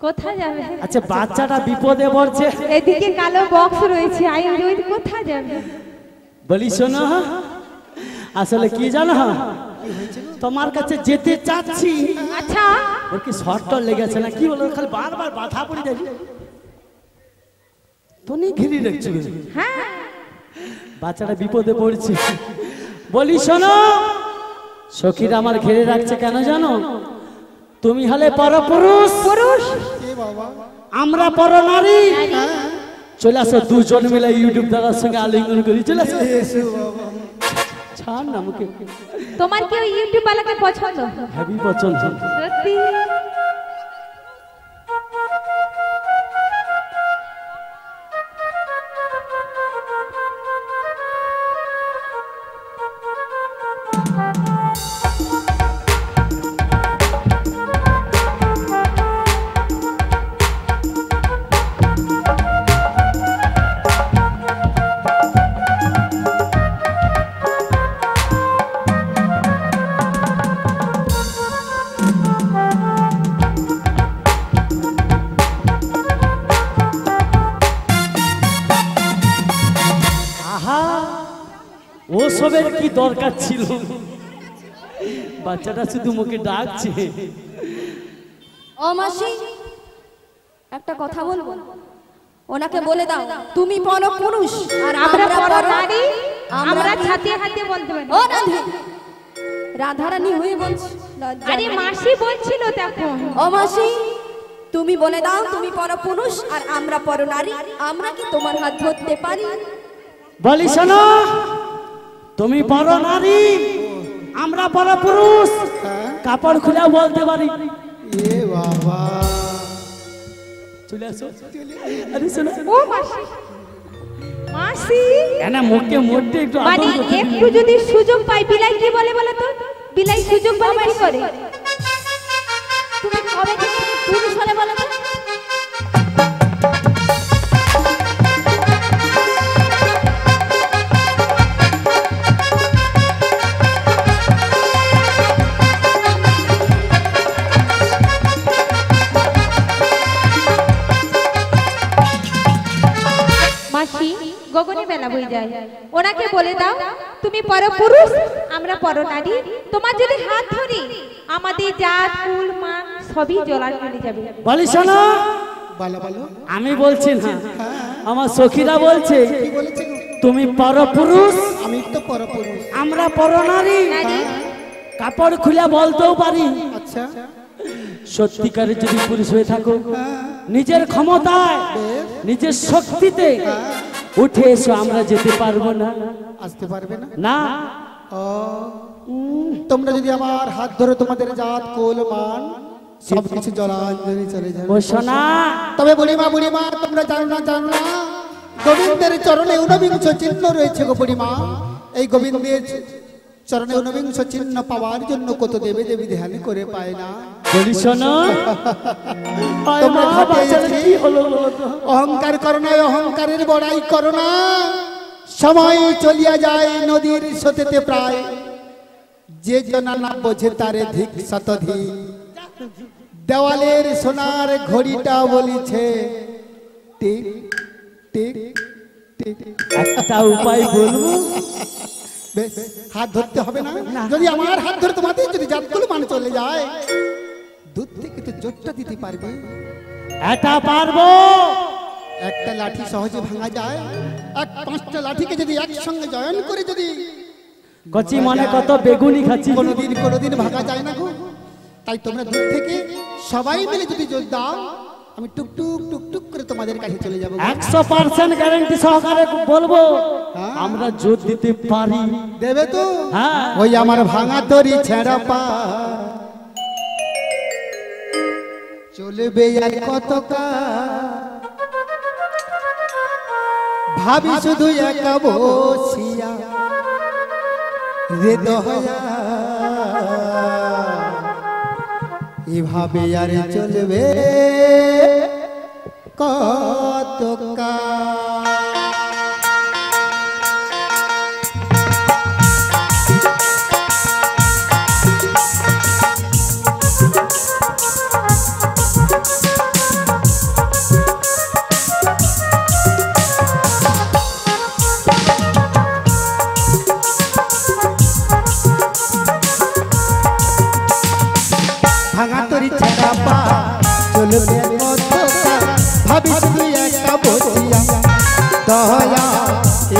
কোথায় যাবে? আচ্ছা বাচ্চাটা বিপদে পড়ছে, এদিকে কালো বক্স রয়েছে, আই ওই কোথায় যাবে? বলি শোনো, আসলে কি জানো, তোমার কাছে যেতে চাচ্ছি। আচ্ছা ওর কি শর্ট লেগেছে না কি বলো, খালি বারবার বাধা পড়ে যায় তো নি ঘিরে রাখছো। হ্যাঁ বাচ্চাটা বিপদে পড়ছে, বলি শোনো, সখীরা আমার ঘিরে রাখছে কেন জানো? তুমি হলে পরপুরুষ, পুরুষ আমরা পরনারী। চলে আসো দুজন মিলে ইউটিউব দাদার সঙ্গে আলিঙ্গন করি, চলে আসো। ছাড় না মুখে। তোমার কি ওই ইউটিউব वालाকে পছন্দ? হেভি পছন্দ। সত্যি? ওসবের কি দরকার ছিল? বাচ্চাটা শুধু মুখে ডাকছে। ও মাসি, একটা কথা বলবো, ওনাকে বলে দাও তুমি পরপুরুষ আর আমরা পরনারী। আমরা হাতে হাতে বলতে পারি। ও রাধে, রাধারানী হয়ে বলছি। আরে মাসি বলছিল তখন। ও মাসি, তুমি বলে দাও তুমি পরপুরুষ আর আমরা পরনারী, আমরা কি তোমার হাত ধরতে পারি? বলি শোনো, তুমি পরনারী আমরা পরপুরুষ, কাপড় খুলে বলতে পারি। এ বাবা, চলে আসো। আরে শোনো, ও মাসি, মাসি এনা মুখে মধ্যে একটু মানে একটু যদি সুযোগ পাই, বিলাই কি বলে বলো তো? বিলাই সুযোগ পাই কি করে? তুমি কবে থেকে পুরুষ হলে বলো তো? মাসি গগনে বেলা বই যায়, ওনাকে বলে দাও তুমি পরপুরুষ আমরা পরনারী, তোমার যদি হাত ধরি আমাদের জাত কুল মান সবই জলার চলে যাবে। বলি শোনো, বলো বলো। আমি বলছি না, আমার সখীরা বলছে কি বলেছে গো? তুমি পরপুরুষ আমি তো পরপুরুষ। আমরা পরনারী, কাপড় খুলে বলতেও পারি। আচ্ছা, সত্যিকারের যদি পুরুষ হয়ে থাকো, নিজের ক্ষমতায় নিজের শক্তিতে উঠে এসো, আমরা যেতে পারবো না। আসতে পারবে না? না, ও, তোমরা যদি আমার হাত ধরে তোমাদের জাত কুল মান সবকিছু জলাঞ্জলি চলে যাবে। ও সোনা, তবে বুড়িমা বুড়িমা, তোমরা জানো না জানো না, গোবিন্দের চরণে ঊনবিংশ চিহ্ন রয়েছে গো বুড়িমা। এই গোবিন্দের চরণে ঊনবিংশ চিহ্ন পাওয়ার জন্য কত দেবী দেবী ধ্যান করে পায় না। বলি শোনো, তোমরা ঘাটে বাচ্চারা কি হলো বলো তো? অহংকার করো না, অহংকারের বড়াই করো না। সময় চলিয়া যায় নদীর স্রোতেতে প্রায়, যে জনা না বোঝে তারে ধিক শতধিক। দেওয়ালের সোনার ঘড়িটা বলিছে টিক টিক টিক। একটা উপায় বলবো, বেশ, হাত ধরতে হবে না? যদি আমার হাত ধরে তোমাদের যদি জাতগুলো মানে চলে যায়, দূর থেকে তো জোরটা দিতে পারবে। এটা পারবো। একটা লাঠি সহজে ভাঙা যায়, এক পাঁচটা লাঠিকে যদি একসঙ্গে জয়েন করে যদি কচি মানে কত বেগুনি খাচ্ছি, কোনোদিন ভাঙা যায় না গো। তাই তোমরা দূর থেকে সবাই মিলে যদি জোর দাও, আমি টুকটুক টুকটুক করে তোমাদের কাছে চলে যাবো। 100% গ্যারান্টি সহকারে বলবো, আমরা জোর দিতে পারি। দেবে তো? হ্যাঁ। ওই আমার ভাঙা তরি ছেঁড়া পা চলবে আর কত ভাবি শুধু একা বসিয়া রে দয়া, এভাবে আর চলবে কত ভাঙা তরি ছাড়া পা চলবে মধ্যকার ভাবিস তুই একা বসিয়া দয়া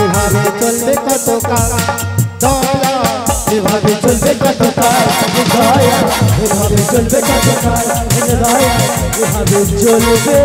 এভাবে চলবে কতকাল দয়া এভাবে চলবে কতকাল দয়া এভাবে চলবে কতকাল দয়া এভাবে চলবে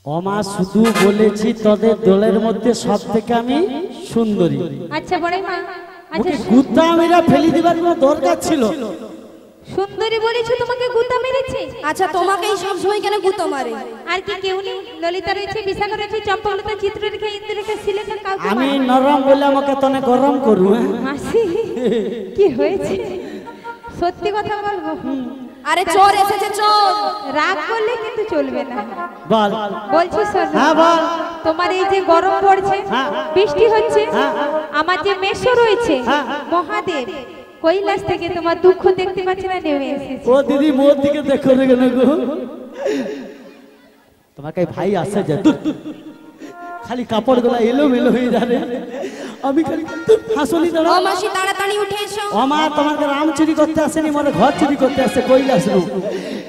ওমা শুধু বলেছি তোদের দলের মধ্যে সব থেকে আমি সুন্দরী। আচ্ছা বড় মা, আচ্ছা ওকে গুতা মেরা ফেলে দিবার কোনো দরকার ছিল? সুন্দরী বলেছো তোমাকে গুতা মেরেছে? আচ্ছা তোমাকেই সব সময় কেন গুতো মারে? আর কি কেউ নেই? ললিতা রয়েছে, বিশাখা রয়েছে, চম্পকলতা, চিত্ররেখা, ইন্দ্ররেখা, শ্রীলেখা, কাউকে আমি নরম বলে আমাকে তনে গরম করু। মাসি কি হয়েছে? সত্যি কথা বলবো? আরে চোর এসেছে চোর। রাগ করলে কিন্তু চলবে না। বল। বলছি শোনো, হ্যাঁ বল। তোমার এই যে গরম পড়ছে, বৃষ্টি হচ্ছে, আমার যে মেশো রয়েছে মহাদেব কৈলাস থেকে তোমার দুঃখ দেখতে পাচ্ছি না, নেমে এসেছে। ও দিদি মোর দিকে দেখো রে কেন গো? তোমাকে ভাই আসে যে খালি কাপড় গুলা এলো মেলো হয়ে যাবে। আমি খালি হাসলি দাঁড়া। ও মাসি তাড়াতাড়ি উঠে এসো। ও মা, তোমাকে রাম চুরি করতে আসেনি, মানে ঘর চুরি করতে আসছে কৈলাস।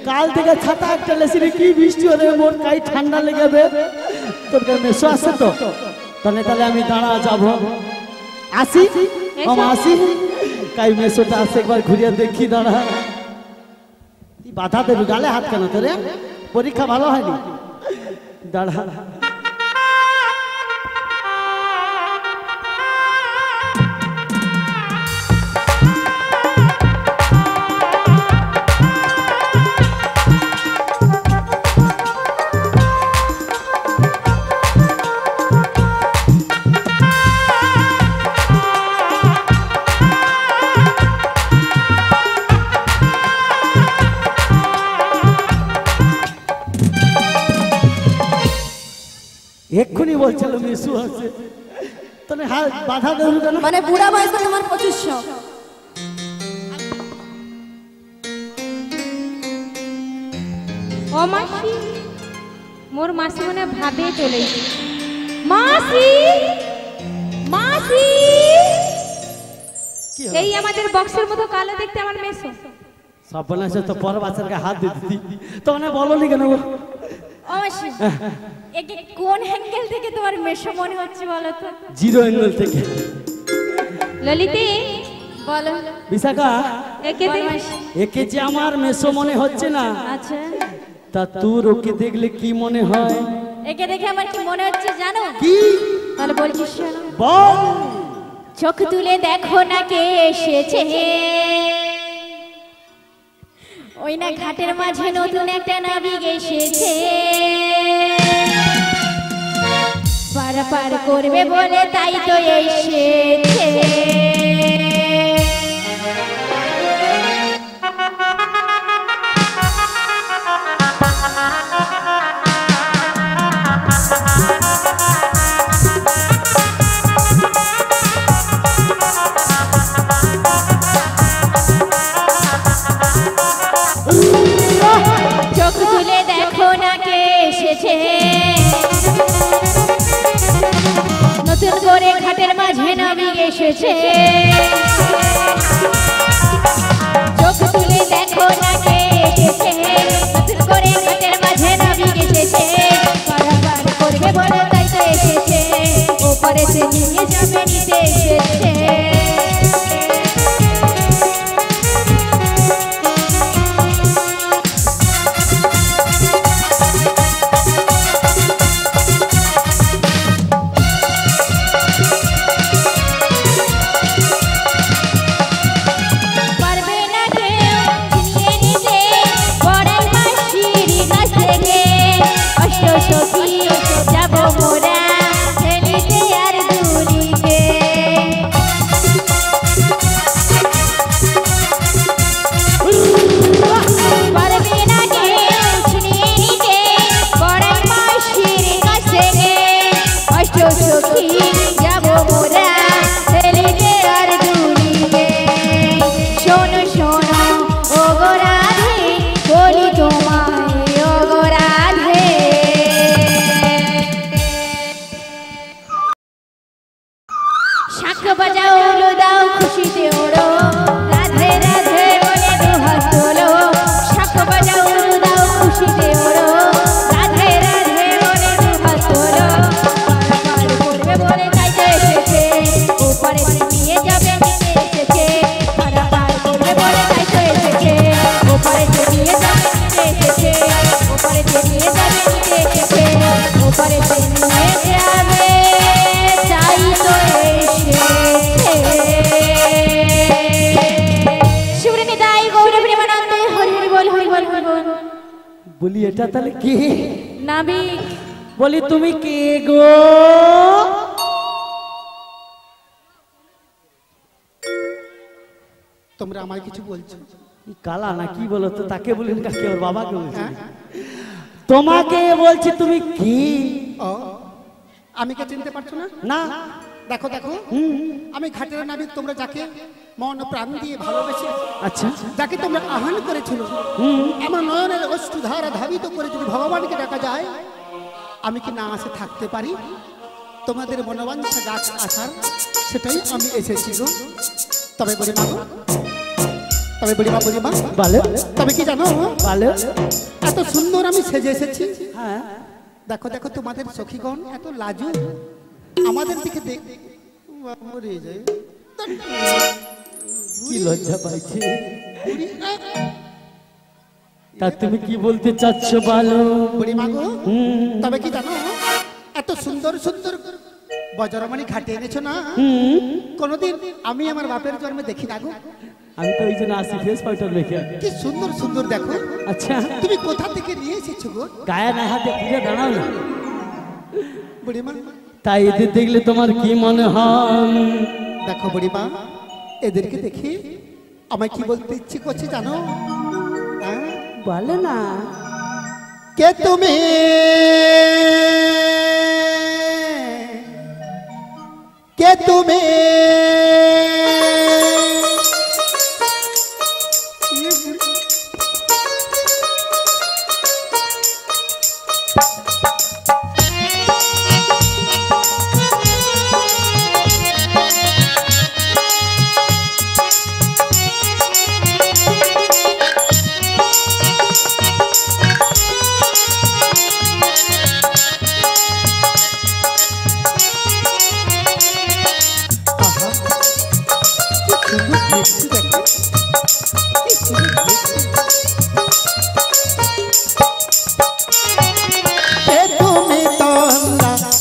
কাল থেকে ছাতা একটা লেসিনি, কি বৃষ্টি হলে মোর কাই ঠান্ডা লেগেবে। তোর মেশো আসছে তো তাহলে আমি দাঁড়া যাবো, আসি। ও মা আসি, কাই মেশোটা আসে একবার ঘুরিয়ে দেখি, দাঁড়া। তুই বাধা দেবি, গালে হাত কেন তোরে? পরীক্ষা ভালো হয়নি, দাঁড়া। এক্ষুনি বলছিল মিশু আছে, তাহলে হাত বাধা দেবো কেন? মানে বুড়া বয়সে তোমার প্রচুর শখ। ও মাসি, মোর মাসি মনে ভাবে চলে এসেছে। মাসি, মাসি, এই আমাদের বক্সের মতো কালো দেখতে আমার মেশো। সব বলে তো পর বাচ্চাকে হাত দিয়ে দিতি, তো মানে বলনি কেন? ও মাসি, একে কোন অ্যাঙ্গেল থেকে তোমার মেশো মনে হচ্ছে বলো তো? জিরো অ্যাঙ্গেল থেকে। ললিতে বলো। বিশাখা, একে একে যে আমার মেশো মনে হচ্ছে না, আচ্ছা তা তোর ওকে দেখলে কি মনে হয়? একে দেখে আমার কি মনে হচ্ছে জানো? কি? তাহলে বলছি শোনো। বল। চোখ তুলে দেখো না কে এসেছে, ওই না ঘাটের মাঝে নতুন একটা নাবিক এসেছে, পারাপার করবে বলে তাই তো এসেছে। চোখ তুলে দেখো না কে এসেছে চোখ তুলে দেখো না কে এসেছে নতুন করে ঘাটের মাঝে নাবিক এসেছে পারাপার করবে বলে তাই তো এসেছে ওপারে সে নিয়ে যাবে নিতে এসেছে বলি এটা তাহলে কি নাবিক বলি তুমি কে গো তোমরা আমায় কিছু বলছো কালা না কি বলো তো তাকে বলেন কাকে ওর বাবাকে বলছি তোমাকে বলছি তুমি কি ও আমি কে চিনতে পারছো না না দেখো দেখো আমি ঘাটের নাবিক তোমরা যাকে মন প্রাণ দিয়ে ভালোবেসে আচ্ছা যাকে তোমরা আহ্বান করেছিল আমার নয়নের অশ্রুধারা ধাবিত করে যদি ভগবানকে ডাকা যায় আমি কি না আসে থাকতে পারি তোমাদের মনোবাঞ্ছা ডাক আসার সেটাই আমি এসেছি গো তবে বলি মা তবে বলি মা ভালো তবে কি জানো ভালো এত সুন্দর আমি সেজে এসেছি হ্যাঁ দেখো দেখো তোমাদের সখীগণ এত লাজু আমাদের দিকে দেখ মরে যায় কি লজ্জা পাইছে তা তুমি কি বলতে চাচ্ছ বলো বুড়ি মা গো তবে কি জানো এত সুন্দর সুন্দর বজরমণি ঘাটে এনেছো না কোনদিন আমি আমার বাপের জন্মে দেখি না গো আমি তো ওই জন্য আসি ফেস পাউডার রেখে কি সুন্দর সুন্দর দেখো আচ্ছা তুমি কোথা থেকে নিয়ে এসেছো গো গায়ে না হাতে ফিরে দাঁড়াও না বুড়ি মা তাই এদের দেখলে তোমার কি মনে হয় দেখো বুড়ি মা এদেরকে দেখি আমায় কি বলতে ইচ্ছে করছে জানো বলে না কে তুমি কে তুমি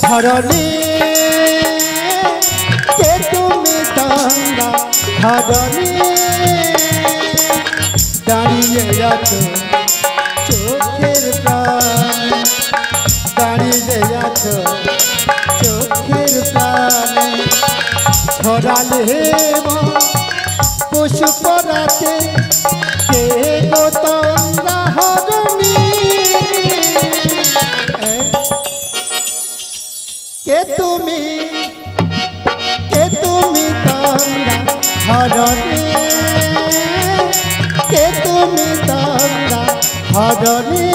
ধরণী কে তুমি গঙ্গা ধরণী দাঁড়িয়ে আছো চোখের প্রাণ দাঁড়িয়ে আছো চোখের প্রাণ ছড়ালে পশু পরাতে কে গো তোমরা হরণী কে তুমি তোমরা হরণী কে তুমি তোমরা হরণী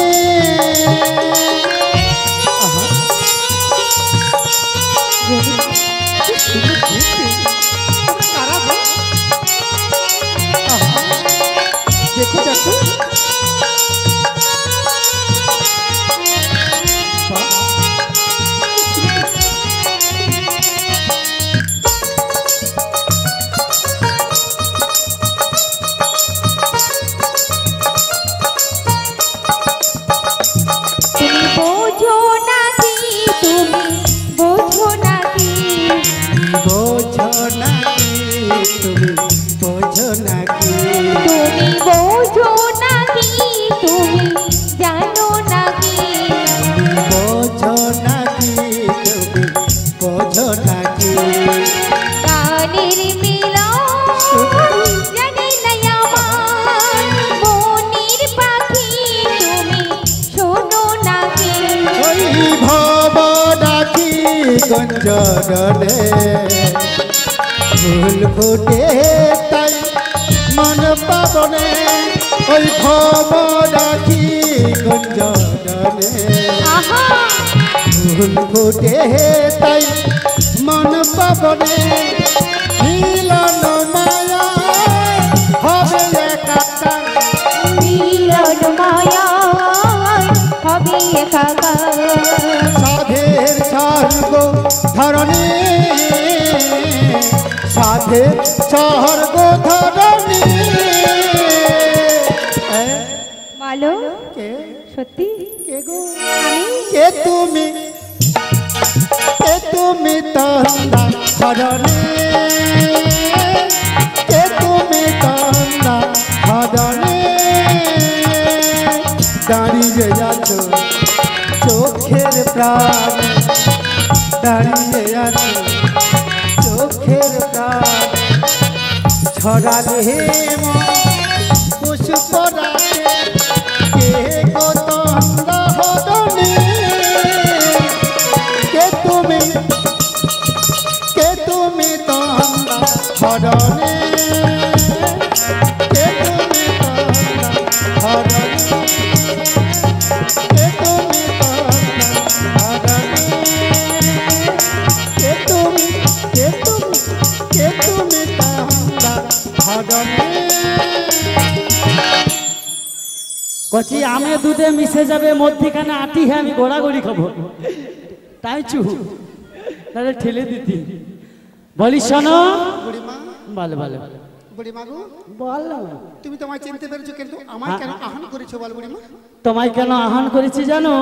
গুঞ্জরণে ফুল ফুটে তাই মন পাবনে ওই ভব রাখি গুঞ্জরণে ফুল ফুটে তাই মন পাবনে মিলন মায়া হবে একাকার মিলন মায়া হবে একাকার সাধের স্বর্গ ধরণী সাধের স্বর্গ ধরণী বলো কে সত্যি কে গো কে তুমি তন্দা ধরণী কে তুমি তন্দা ধরণী দাঁড়িয়ে যাচ্ছ চোখের প্রাণ দাঁড়িয়ে আছো চোখের প্রাণ ছড়ালে পুষ্প রাখে কে গো তন্দা হরণী কে তুমি তন্দা হরণী কে তুমি তন্দা হরণী কে তুমি কচি আমে দুধে মিশে যাবে মধ্যিখানে আটি হ্যাঁ আমি গোড়াগড়ি খাবো তাই চু তাহলে ঠেলে দিতি বলি শোনো ভালো ভালো বুড়িমা গো বল তুমি তোমায় চিনতে পেরেছো কিন্তু আমায় কেন আহ্বান করেছো বল বুড়িমা তোমায় কেন আহ্বান করেছি জানো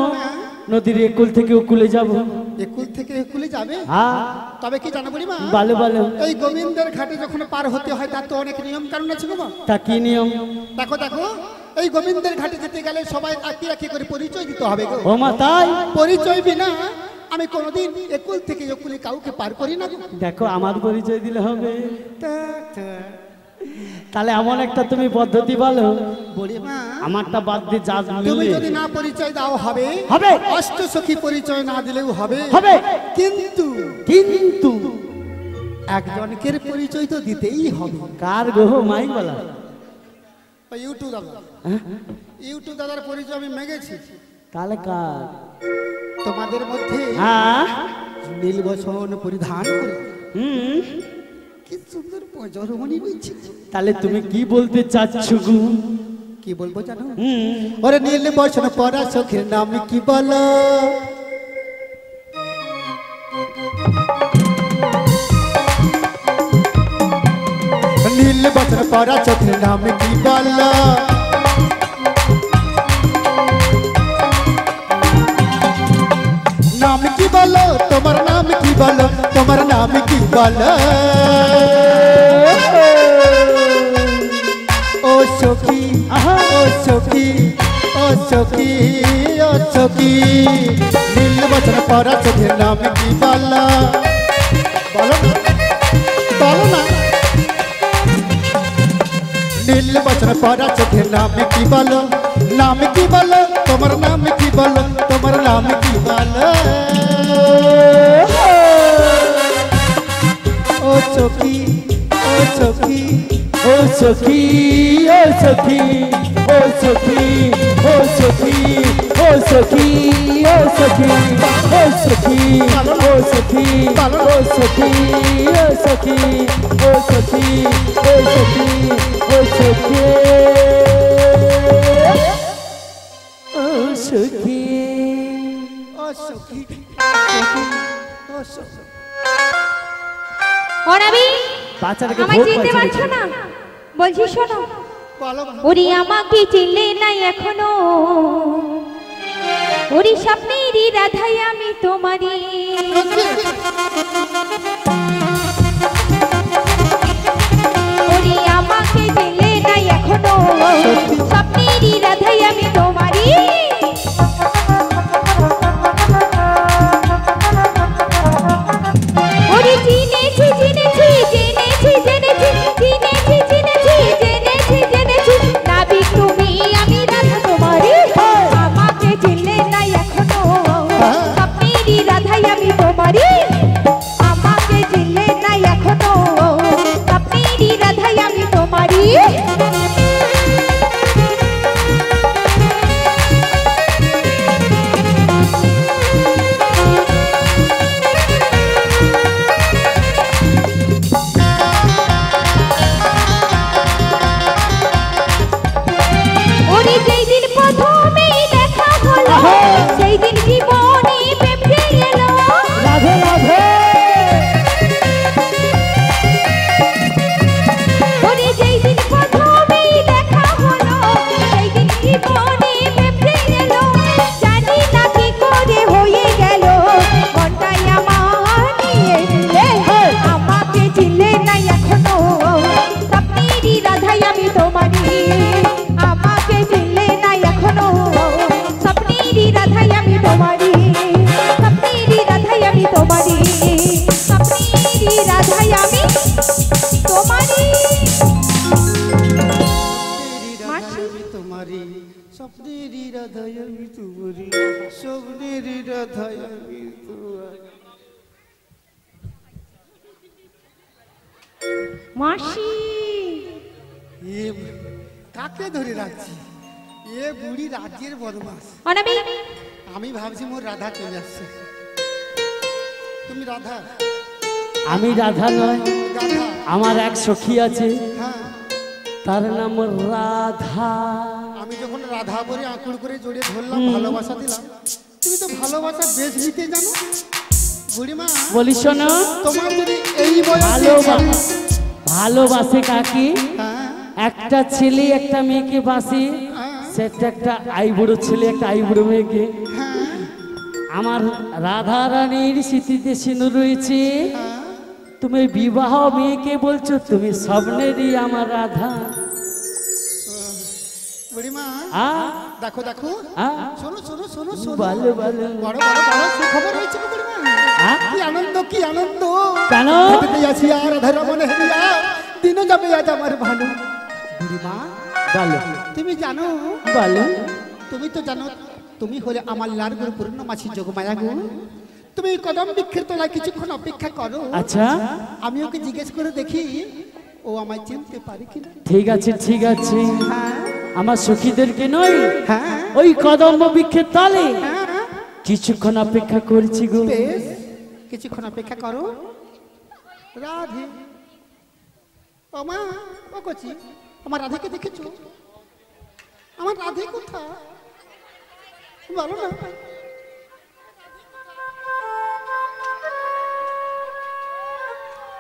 নদীর একুল থেকে উকুলে যাব একুল থেকে একুলে যাবে হ্যাঁ তবে কি জানো বুড়িমা ভালো ভালো এই গোবিন্দের ঘাটে যখন পার হতে হয় তার তো অনেক নিয়ম কানুন আছে গো তা কি নিয়ম দেখো দেখো এই গোবিন্দের ঘাটে যেতে গেলে সবাই একই করে পরিচয় দিতে হবে গো ও মা তাই পরিচয় বিনা আমি কোনোদিন একুল থেকে একুলে কাউকে পার করি না গো দেখো আমার পরিচয় দিলে হবে তাহলে এমন একটা তুমি পদ্ধতি বলো বুড়িমা আমারটা বাদ দিয়ে যা তুমি মিললে যদি না পরিচয় দাও হবে হবে অষ্টসখী পরিচয় না দিলেও হবে হবে কিন্তু কিন্তু একজনকে পরিচয় তো দিতেই হবে কার গো মাই বলা ইউটিউব দাদা ইউটিউব দাদার পরিচয় আমি মেগেছি তাহলে কার তোমাদের মধ্যে হ্যাঁ নীলবসন পরিধান করে হুম কি সুন্দর পজরমণি রয়েছে তাহলে তুমি কি বলতে চাচ্ছ গো কি বলবো জানো হুম ওরে নীলবসন পরা সখীর নাম কি বলো নীলবসন পরা সখীর নাম কি বলো নাম কি বলো তোমার নাম কি বলো তোমার নাম কি বলো ও সখী ও সখী ও সখী ও সখী নীলবসন পরা সখীর নাম কি বলো বলো বলো না নীলবসন পরা সখীর নাম কি বলো তোমার নাম কি বলো তোমার নাম কি বলো ও সখী ও সখী ও সখী ও সখী ও সখী ও সখী ও সখী ও সখী ও সখী ও সখী ও সখী ও সখী ও সখী ও সখী ও সখী ও সখী ও সখী ও সখী অনাবি বাচ্চাটাকে আমায় ভোগ চিনতে পাচ্ছে পারছো না বলছি শোনো বলো ওরে আমাকে চিনলে নাই এখনো ওরে স্বপ্নেরই রাধাই আমি তোমারই ওরে আমাকে চিনলে নাই এখনো স্বপ্নেরই রাধাই আমি তোমারই ওরে চিনেছি চিনেছি জেনেছি জেনেছি চিনেছি চিনেছি জেনেছি জেনেছি নাবি তুমি আমি রাধা তোমারই আমাকে চিনলে নাই এখনো স্বপ্নেরই রাধাই আমি তোমারই সেই দিন জীবনে প্রেম এলো রাধে রাধে ওরে যেই দিন প্রথমেই দেখা হলো সেই দিন জীবনে প্রেম এলো জানি না কি করে হয়ে গেল মনটাই আমার নিয়ে নিলে আমাকে চিনলে না এখনো স্বপ্নেরই রাধাই আমি তোমারই আমাকে চিনলে না এখনো স্বপ্নেরই রাধাই আমি তোমারই স্বপ্নেরই রাধাই আমি তোমারই স্বপ্নেরই রাধাই আমি তোমারই তোমারি স্বপ্নেরই রাধাই আমি তোমারি স্বপ্নেরই রাধাই আমি তোমারি। মাসি এ কাকে ধরে রাখছি? এ বুড়ি রাজ্যের বদমাস। অনামি আমি ভাবছি মোর রাধা চলে আসছে। তুমি রাধা? আমি রাধা নয়, রাধা? আমার এক সখী আছে, হ্যাঁ। তার নাম রাধা। আমি যখন রাধা বলে আঁকুড় করে জড়িয়ে ধরলাম, ভালোবাসা দিলাম, তুমি তো ভালোবাসা বেশ দিতে জানো বুড়িমা। বলি শোনো, তোমার যদি এই বয়সে ভালোবাসে কাকে? হ্যাঁ একটা ছেলে একটা মেয়েকে বাসে, সেটা একটা আইবুড়ো ছেলে একটা আইবুড়ো মেয়েকে। আমার রাধা রানীর স্মৃতিতে সিঁদুর রয়েছে, তুমি বিবাহ মেয়েকে বলছো তুমি স্বপ্নেরই আমার রাধা। বুড়িমা আ দেখো দেখো, আ শোনো শোনো শোনো শোনো, ভালো ভালো বড় বড় বড় সুখবর হয়েছে গো বুড়িমা। আ? কি আনন্দ কি আনন্দ! কেন? হেঁটে আসি আর রাধার মনে হেরিয়া দিনও যাবে আজ আমার ভালো। বুড়িমা বলো তুমি জানো, বলো। তুমি তো জানো তুমি হলে আমার লার গুরু পূর্ণমাসী যোগমায়া গো। তুমি কদম বৃক্ষের তলায় কিছুক্ষণ অপেক্ষা করো। আচ্ছা আমি ওকে জিজ্ঞেস করে দেখি ও আমায় চিনতে পারে কিনা। ঠিক আছে ঠিক আছে, আমার সখীদেরকে নয় হ্যাঁ ওই কদম্ব বৃক্ষের তলে হ্যাঁ, কিছুক্ষণ অপেক্ষা করছি গো। বেশ কিছুক্ষণ অপেক্ষা করো। রাধে, ও মা, ও কচি, আমার রাধেকে দেখেছো? আমার রাধে কোথায় বলো না?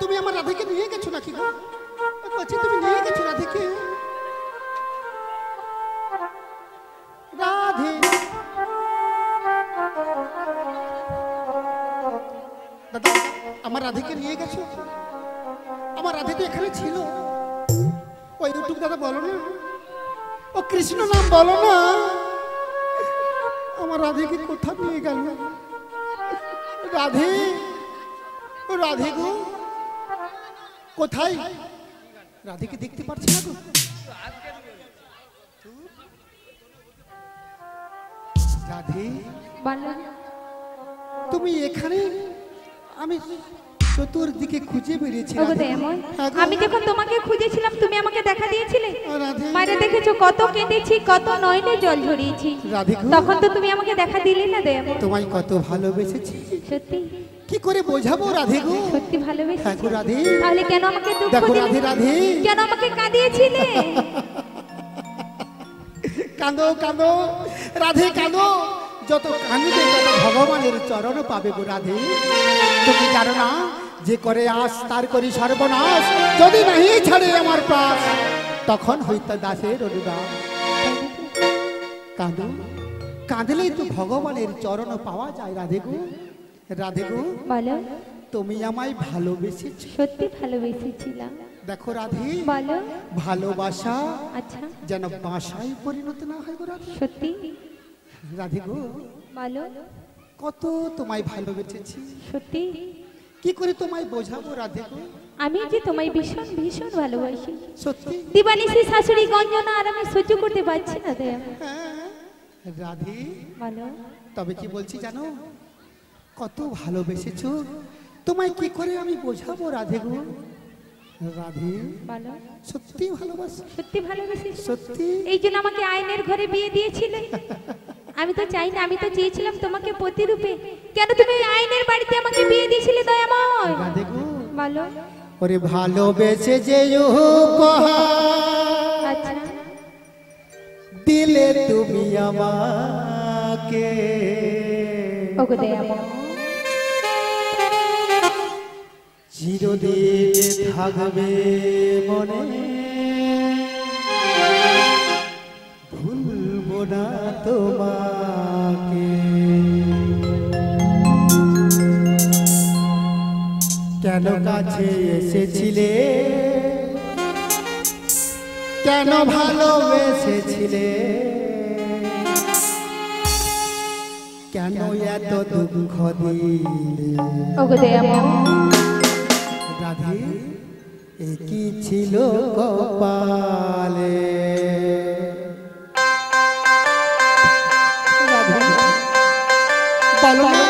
তুমি আমার রাধেকে নিয়ে গেছো নাকি গো? ও কচি, তুমি নিয়ে গেছো রাধেকে? রাধে, দাদা আমার রাধেকে নিয়ে গেছো? আমার রাধে তো এখানে ছিল। ওই ইউটিউব দাদা বলো না, ও কৃষ্ণ নাম বলো না, আমার রাধেকে কোথা নিয়ে গেল? রাধে, ও রাধে গো কোথায়? রাধেকে দেখতে পাচ্ছি না গো। রাধে বলো তুমি এখানে? আমি চতুর্দিকে খুঁজে বেরিয়েছি। ওগো দয়াময়, আমি যখন তোমাকে খুঁজেছিলাম তুমি আমাকে দেখা দিয়েছিলে। রাধে, মায়েরা দেখেছো কত কেঁদেছি, কত নয়নে জল ঝরিয়েছি, রাধে গো, তখন তো তুমি আমাকে দেখা দিলে না দয়াময়। তোমায় কত ভালোবেসেছি, সত্যি কি করে বোঝাবো রাধে গো? সত্যি ভালোবেসেছি। হ্যাঁ গো রাধে। তাহলে কেন আমাকে দুঃখ দেখো দিলে? রাধে, রাধে কেন আমাকে কাঁদিয়েছিলে? কাঁদো কাঁদো রাধে কাঁদো, যত কাঁদবে তত ভগবানের চরণ পাবে গো রাধে। তুমি জানো না যে করে আস তার করি সর্বনাশ, যদি নাহি ছাড়ে আমার প্রাস তখন হইতে দাসের অনুদান। কাঁদো, কাঁদলেই তো ভগবানের চরণ পাওয়া যায় রাধে গো। রাধে গো বলো, তুমি আমায় ভালোবেসেছ। সত্যি ভালোবেসেছিলাম। দেখো রাধে, বলো। ভালোবাসা আচ্ছা যেন বাসায় পরিণত না হয় গো রাধে। সত্যি রাধে গো বলো, কত তোমায় ভালোবেসেছি, সত্যি কি করে তোমায় বোঝাবো রাধে গো? আমি যে তোমায় ভীষণ ভীষণ ভালোবাসি। সত্যি দিবানিশি শাশুড়ি গঞ্জনা আর আমি সহ্য করতে পারছি না দয়াময়। হ্যাঁ, রাধে বলো। তবে কি বলছি জানো, কত ভালোবেসেছো, তোমায় কি করে আমি বোঝাবো রাধে গো? রাধে বলো সত্যি ভালোবাসি, সত্যি ভালোবেসে সত্যি। এই জন্য আমাকে আইনের ঘরে বিয়ে দিয়েছিলে? আমি তো চাই না, আমি তো চেয়েছিলাম তোমাকে প্রতিরূপে। কেন তুমি আইনের বাড়িতে আমাকে বিয়ে দিয়েছিলে দয়াময়? রাধে গো, বলো। ওরে ভালোবেসে যে উপহার আচ্ছা দিলে তুমি আমাকে, ওগো দয়াময়, চিরদিন থাকবে মনে, ভুলবো না তোমাকে। কেন কাছে এসেছিলে, কেন ভালোবেসেছিলে, কেন এত দুঃখ দিলে? ওগো দয়াময়, রাধে এ কি ছিল কপালে? রাধে বলো না।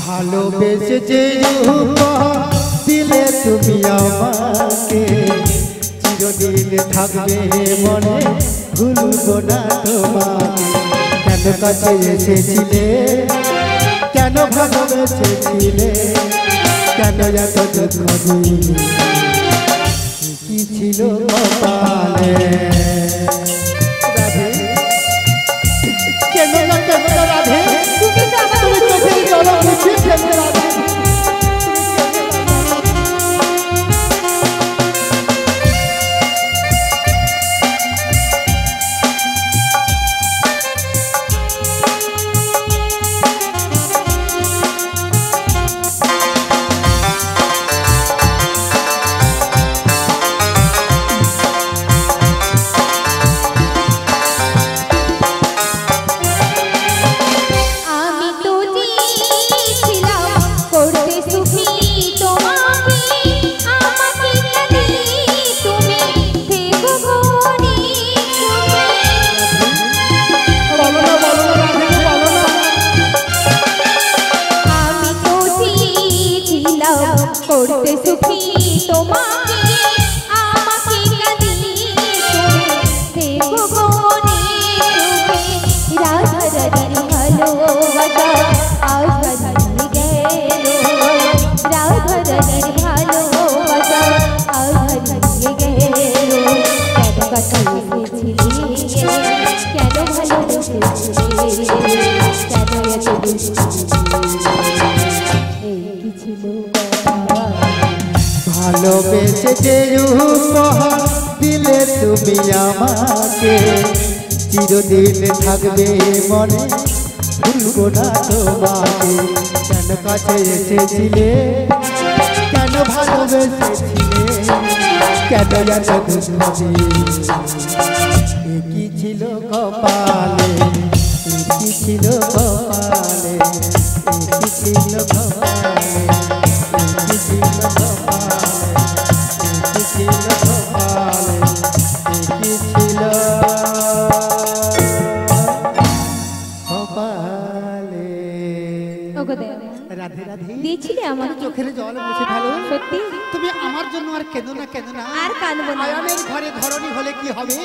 ভালোবেসে যে উপহার দিলে তুমি আমাকে, চিরদিন থাকবে মনে, ভুলবো না তোমাকে। কেন কাছে এসেছিলে, কেন ভালোবেসেছিলে, কেন এত দুঃখ দিলে? কি ছিল কপালে? রাধে কেন না কেন না রাধে, তুমি চোখের জল মুছে ফেলতে রাধে। আমি তো চেয়েছিলাম করতে সুখী তোমাকে, আমাকে জানি তুমি থেকো ঘরে সুখে। বলো না বলো না রাধে বলো না। আমি তো চেয়েছিলাম করতে সুখী তোমাকে, আমাকে জানি তুমি থেকো ঘরে সুখে। রাধা রানীর ভালোবাসা আজ হারিয়ে গেল, রাধা রানীর ভালোবাসা আজ হারিয়ে গেল। কেন কাছে এসেছিলে, কেন ভালোবেসেছিলে, কেন এত দুঃখ এই কি ছিল কপাল? ভালোবেসে যে উপহার দিলে তুমি আমাকে, চিরদিন থাকবে মনে, ভুলবো না তোমাকে। কেন কাছে এসেছিলে, কেন ভালোবেসেছিলে, কেন এত দুঃখ দিলে? এ কি ছিল কপালে, এ কি ছিল কপালে, এ কি ছিল কপালে, এ কি ছিল কপালে, এ কি ছিল কপালে, এ কি ছিল কপালে। ওগো দয়াময়, রাধে রাধে দিয়েছিলে আমাকে? চোখের জল মুছে ফেলো। সত্যি? তুমি আমার জন্য আর কেঁদো না, কেঁদো না। আর কাঁদবো না। আয়ানের ঘরে ধরনী হলে কি হবে?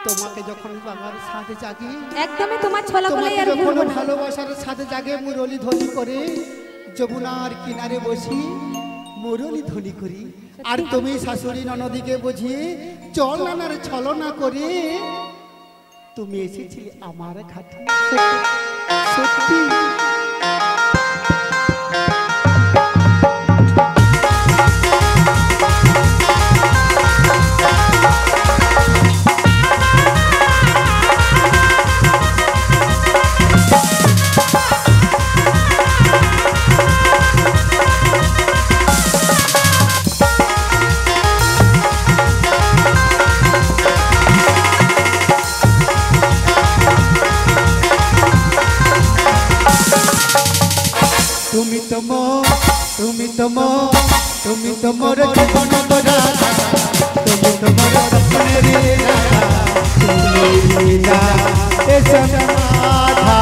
তোমাকে যখন বাবার সাথে জাগি, একদমই তোমার ছলা বলে তোমাকে আর যখন ভুলবো না। ভালোবাসার সাথে জাগে, মুরলি ধ্বনি করে যমুনার কিনারে বসি মুরলি ধ্বনি করি। আর তুমি শাশুড়ি ননদিকে বুঝিয়ে চল নানার ছলনা করে তুমি এসেছিলে আমার ঘাটে। সত্যি তুমি তো মোর তুমি তো মোর তুমি তো মোর জীবন রাধা তুমি তো মোর স্বপ্নের রাধা তুমি না এসো রাধা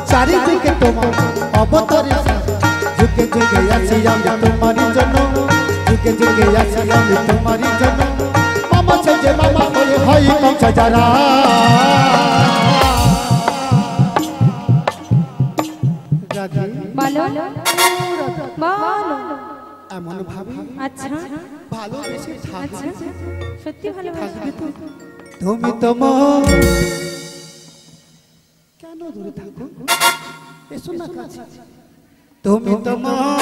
চারিদিকে তোমার অবতারে যুগে যুগে আছি আমি তোমারই জন্য যুগে যুগে আছি আমি তোমারই জন্য মামা যে মামা হয়ে হয় কমছে যারা এমন ভাবি আচ্ছা ভালোবেসে থাকবে সত্যি ভালোবাসি তুমি তো মোর কেন দূরে থাকো এসো না কাছে তুমি তো মোর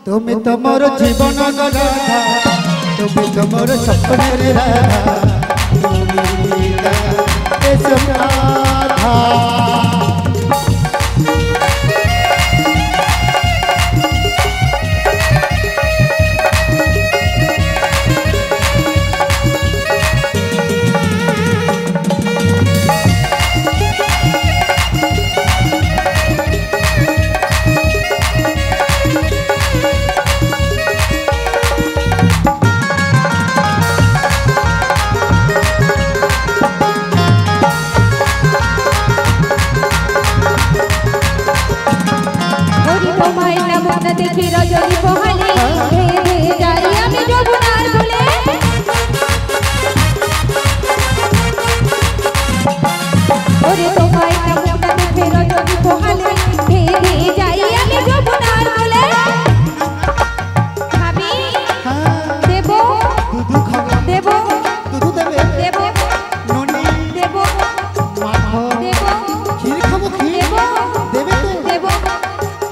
তুমি তো মোর জীবন রাধা তুমি তো মোর স্বপ্নের রাধা তুমি না এসো রাধা দেখি রজনী পোহালে যাই আমি যমুনার বলে ওরে তোমায় নামটা দেখে রজনী পোহালে যাই আমি যমুনার বলে ভাবি দেব দুধু খাবো দেব দুধু দেবে দেব ননি দেব মাখো দেব ক্ষীর খাবো ক্ষীর দেবে তো দেব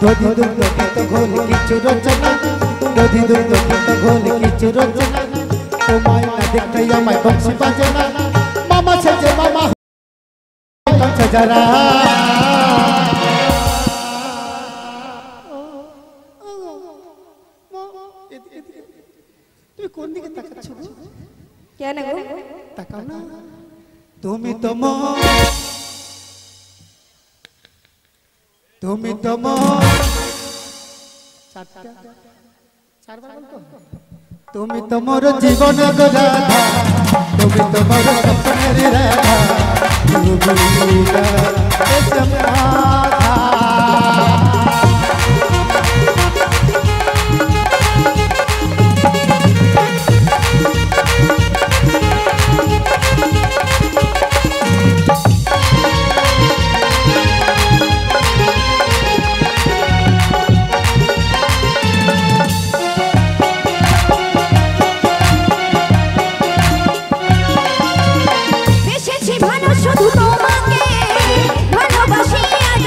দধি দুধ তো ঘোল কিছু রচনা দধি দুধ তো ঘোল কিছু রচনা তোমায় না দেখতে আমায় বংশী বাজে না মামা ছেজে মামা কমছে যারা তুমি কোন দিকে তাকাচ্ছ কেন গো তাকাও না তুমি তো মোর তুমি তো মোর তুমি তো মোর জীবন রাধা তুমি তো মোর স্বপ্নের রাধা তুমি না এসো রাধা বেশেছি ভালো শুধু তোমাকে ভালোবাসি আজ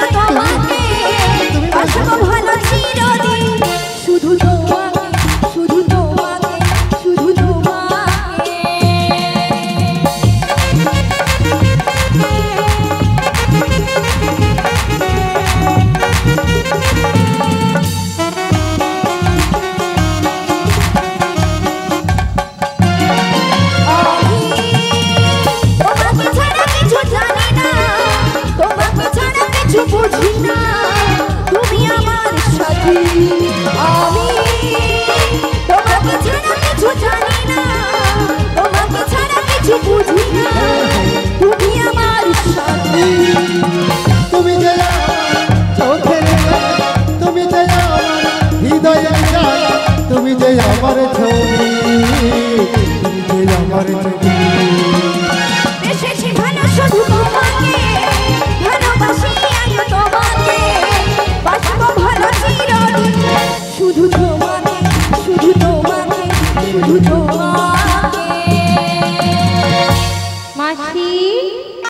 দুটো